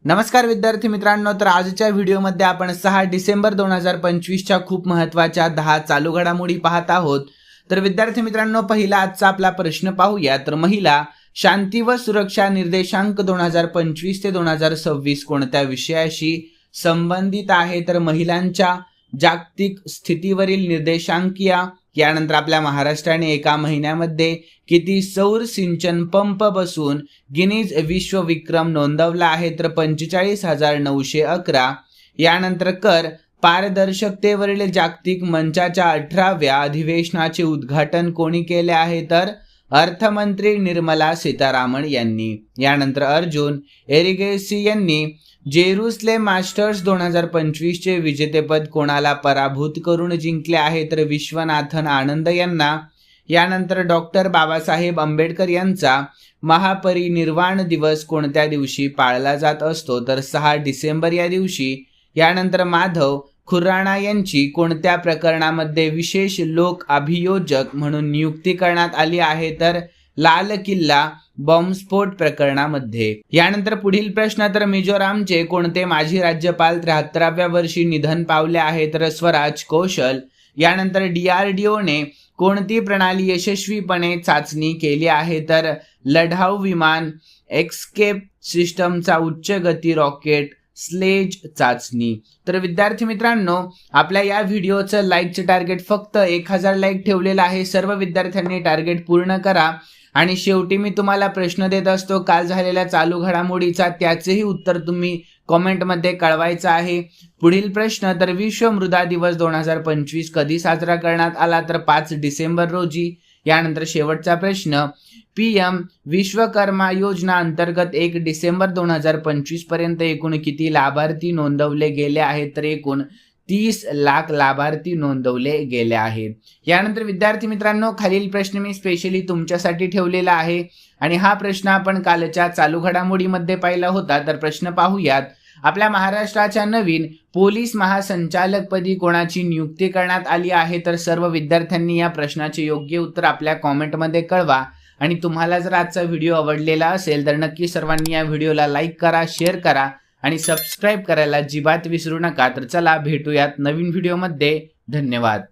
नमस्कार विद्यार्थी मित्रांनो, तर आजच्या व्हिडिओमध्ये आपण 6 डिसेंबर 2025च्या खूप महत्त्वाच्या 10 चालू घडामोडी पाहत आहोत। तर विद्यार्थी मित्रांनो, पहिला आजचा आपला प्रश्न पाहूया। तर महिला शांती व सुरक्षा निर्देशांक 2025 ते 2026 कोणत्या विषयाशी संबंधित आहे? तर महिलांच्या जागतिक स्थितीवरील निर्देशांक यानंतर आपल्या महाराष्ट्राने एका महिन्यामध्ये किती सौर सिंचन पंप बसून गिनीज विश्व विक्रम नोंदवला आहे? तर 45,911। यानंतर कर पारदर्शकतेवरील जागतिक मंचाच्या 18व्या अधिवेशनाचे उद्घाटन कोणी केले आहे? तर अर्थमंत्री निर्मला सीतारामन यांनी। यानंतर अर्जुन एरिगेसी यांनी जेरुसलेम मास्टर्स 2025 चे विजेतेपद कोणाला पराभूत करून जिंकले आहे? तर विश्वनाथन आनंद यांना। यानंतर डॉक्टर बाबासाहेब आंबेडकर यांचा महापरिनिर्वाण दिवस कोणत्या दिवशी पाळला जात असतो? तर 6 डिसेंबर या दिवशी। यानंतर माधव खुराना यांची कोणत्या प्रकरणामध्ये विशेष लोक अभियोजक म्हणून नियुक्ती करण्यात आली आहे? तर लाल किल्ला बॉम्बस्फोट प्रकरणामध्ये। यानंतर पुढील प्रश्न, तर मिझोरामचे कोणते माजी राज्यपाल 73व्या वर्षी निधन पावले आहे? तर स्वराज कौशल। यानंतर DRDOने कोणती प्रणाली यशस्वीपणे चाचणी केली आहे? तर लढाऊ विमान एस्केप सिस्टमचा उच्च गती रॉकेट स्लेज चाचणी। तर विद्यार्थी मित्रांनो, आपल्या या व्हिडिओचं लाईकचं टार्गेट फक्त 1000 लाईक ठेवलेलं आहे। सर्व विद्यार्थ्यांनी टार्गेट पूर्ण करा। आणि शेवटी मी तुम्हाला प्रश्न देत असतो काल झालेल्या चालू घडामोडीचा, त्याचेही उत्तर तुम्ही कॉमेंटमध्ये कळवायचं आहे। पुढील प्रश्न, तर विश्व मृदा दिवस 2025 कधी साजरा करण्यात आला? तर 5 डिसेंबर रोजी। यानंतर शेवटचा प्रश्न, PM विश्वकर्मा योजना अंतर्गत 1 डिसेंबर 2025 पर्यंत एकूण किती लाभार्थी नोंदवले गेले आहेत? तर एकूण 30 लाख लाभार्थी नोंदवले गेले आहेत। यानंतर विद्यार्थी मित्रांनो, खालील प्रश्न मी स्पेशली तुमच्यासाठी ठेवलेला आहे आणि हा प्रश्न आपण कालच्या चालू घडामोडीमध्ये पाहिला होता। तर प्रश्न पाहूयात, आपल्या महाराष्ट्राच्या नवीन पोलीस महासंचालकपदी कोणाची नियुक्ती करण्यात आली आहे? तर सर्व विद्यार्थ्यांनी या प्रश्नाचे योग्य उत्तर आपल्या कॉमेंटमध्ये कळवा। आणि तुम्हाला जर आजचा व्हिडिओ आवडलेला असेल तर नक्की सर्वांनी या व्हिडिओला लाईक करा, शेअर करा आणि सबस्क्राईब करायला अजिबात विसरू नका। तर चला भेटूयात नवीन व्हिडिओमध्ये। धन्यवाद।